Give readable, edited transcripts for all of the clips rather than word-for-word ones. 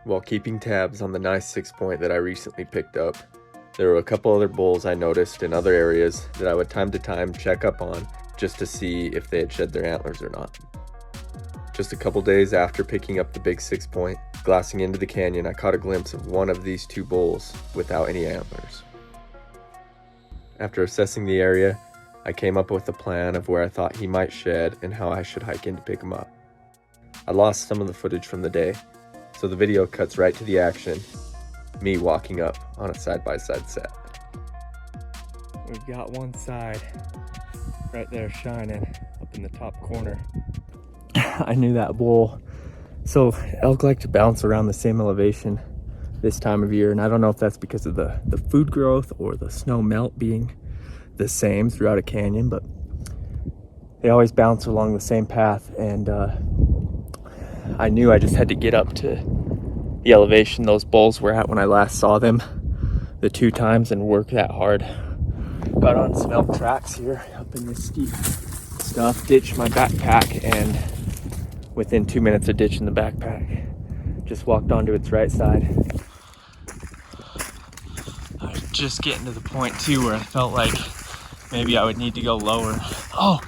While keeping tabs on the nice 6-point that I recently picked up, there were a couple other bulls I noticed in other areas that I would time to time check up on just to see if they had shed their antlers or not. Just a couple days after picking up the big 6-point, glassing into the canyon, I caught a glimpse of one of these two bulls without any antlers. After assessing the area, I came up with a plan of where I thought he might shed and how I should hike in to pick him up. I lost some of the footage from the day, so the video cuts right to the action, me walking up on a side-by-side set. We've got one side right there shining up in the top corner. I knew that bull. So elk like to bounce around the same elevation this time of year, and I don't know if that's because of the food growth or the snow melt being the same throughout a canyon, but they always bounce along the same path, and I knew I just had to get up to the elevation those bulls were at when I last saw them the 2 times and work that hard. Got on some elk tracks here up in this steep stuff, ditched my backpack, and within 2 minutes of ditching the backpack, just walked onto its right side. I was just getting to the point too where I felt like maybe I would need to go lower. Oh,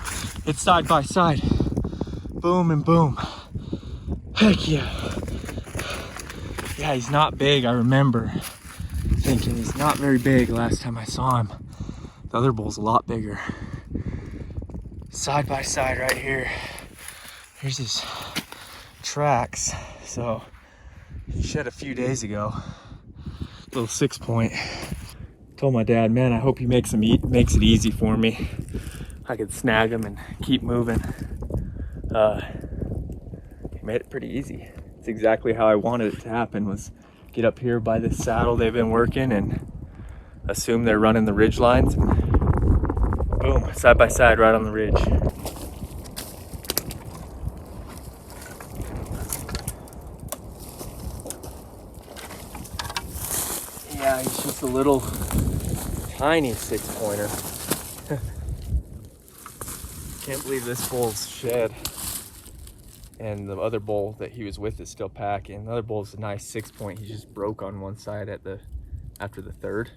it's side by side. Boom and boom. Heck yeah. Yeah, he's not big. I remember thinking he's not very big last time I saw him. The other bull's a lot bigger. Side by side right here. Here's his tracks. So he shed a few days ago. Little 6-point. Told my dad, man, I hope he makes it easy for me. I could snag him and keep moving. He made it pretty easy. It's exactly how I wanted it to happen, was get up here by this saddle they've been working and assume they're running the ridge lines. Boom, side by side right on the ridge. Yeah, he's just a little tiny 6-pointer. Can't believe this bull's shed. And the other bull that he was with is still packing. The other bull's a nice 6-point. He just broke on one side after the third.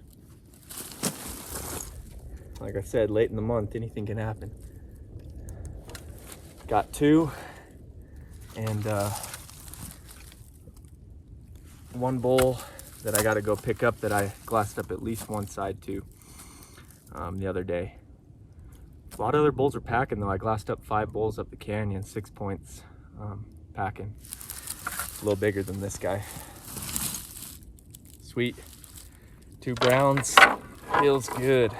Like I said, late in the month, anything can happen. Got 2, and one bull that I got to go pick up that I glassed up at least one side to the other day. A lot of other bulls are packing though. I glassed up 5 bulls up the canyon, 6 points packing. A little bigger than this guy. Sweet. 2 browns, feels good.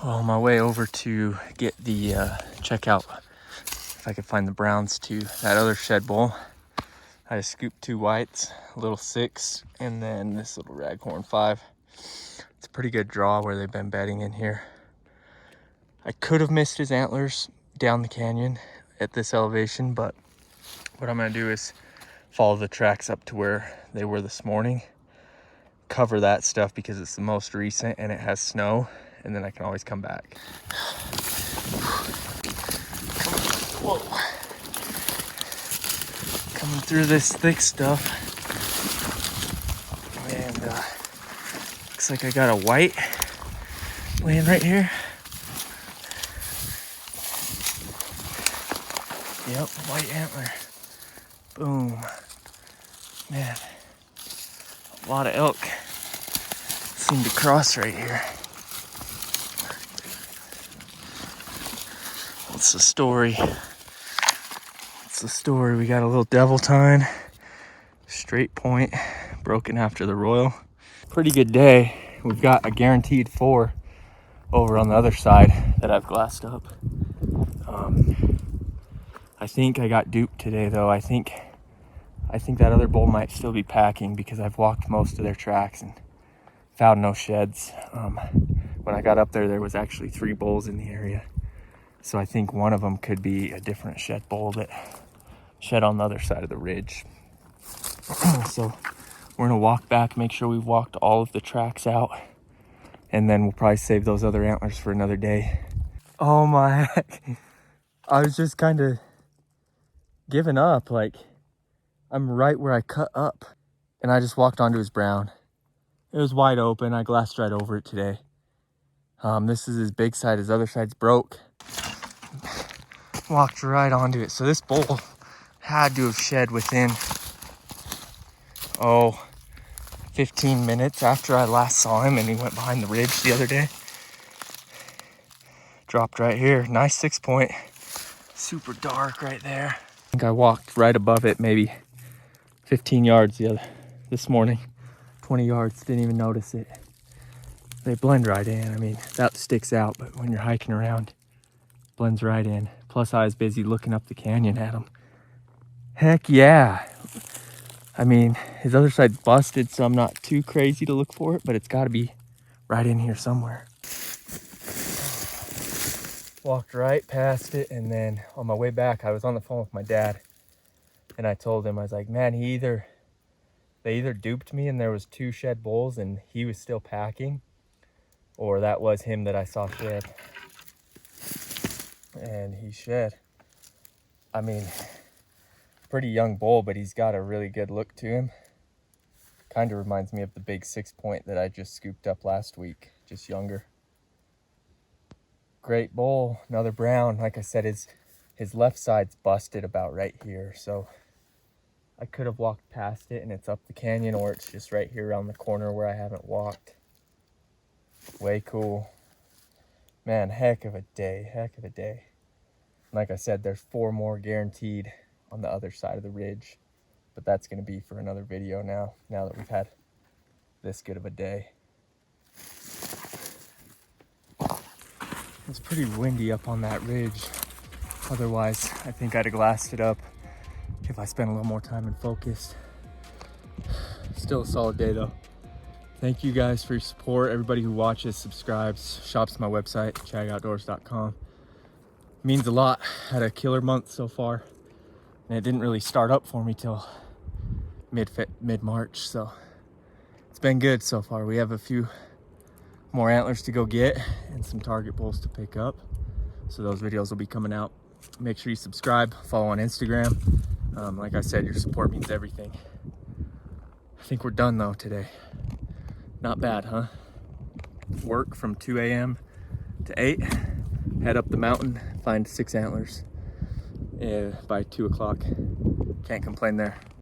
Well, on my way over to get the check out if I could find the browns to that other shed bull, I just scooped 2 whites, a little 6, and then this little raghorn 5. It's a pretty good draw where they've been bedding in here. I could have missed his antlers down the canyon at this elevation, but what I'm gonna do is follow the tracks up to where they were this morning, cover that stuff because it's the most recent and it has snow, and then I can always come back. Whoa. Coming through this thick stuff. And looks like I got a white laying right here. Yep, white antler. Boom. Man, a lot of elk seem to cross right here. What's the story? What's the story? We got a little devil tine, straight point, broken after the royal. Pretty good day. We've got a guaranteed 4 over on the other side that I've glassed up. I think I got duped today though. I think that other bull might still be packing because I've walked most of their tracks and found no sheds. When I got up there, there was actually 3 bulls in the area. So I think one of them could be a different shed bull that shed on the other side of the ridge. So we're gonna walk back, make sure we've walked all of the tracks out, and then we'll probably save those other antlers for another day. Oh my heck. I was just kind of giving up. Like, I'm right where I cut up and I just walked onto his brown. It was wide open. I glassed right over it today. This is his big side. His other side's broke. Walked right onto it. So this bull had to have shed within 15 minutes after I last saw him, and he went behind the ridge the other day. Dropped right here. Nice 6-point. Super dark right there. I think I walked right above it, maybe 15 yards this morning. 20 yards, didn't even notice it. They blend right in. I mean, that sticks out, but when you're hiking around, blends right in. Plus I was busy looking up the canyon at him. Heck yeah. I mean, his other side's busted, so I'm not too crazy to look for it, but it's gotta be right in here somewhere. Walked right past it, and then on my way back, I was on the phone with my dad, and I told him, I was like, man, they either duped me and there was 2 shed bulls and he was still packing, or that was him that I saw shed. And he shed. I mean, pretty young bull, but he's got a really good look to him. Kind of reminds me of the big 6-point that I just scooped up last week, just younger. Great bull, another brown. Like I said, his left side's busted about right here, so I could have walked past it and it's up the canyon, or it's just right here around the corner where I haven't walked. Way cool. Man, heck of a day, heck of a day. Like I said, there's 4 more guaranteed on the other side of the ridge, but that's gonna be for another video now that we've had this good of a day. It's pretty windy up on that ridge. Otherwise, I think I'd have glassed it up if I spent a little more time and focused. Still a solid day though. Thank you guys for your support. Everybody who watches, subscribes, shops my website, chagoutdoors.com. Means a lot. Had a killer month so far, and it didn't really start up for me till mid-March, so it's been good so far. We have a few more antlers to go get and some target bulls to pick up, so those videos will be coming out. Make sure you subscribe, follow on Instagram. Like I said, your support means everything. I think we're done though today. Not bad, huh? Work from 2 a.m. to 8. Head up the mountain, find 6 antlers by 2 o'clock. Can't complain there.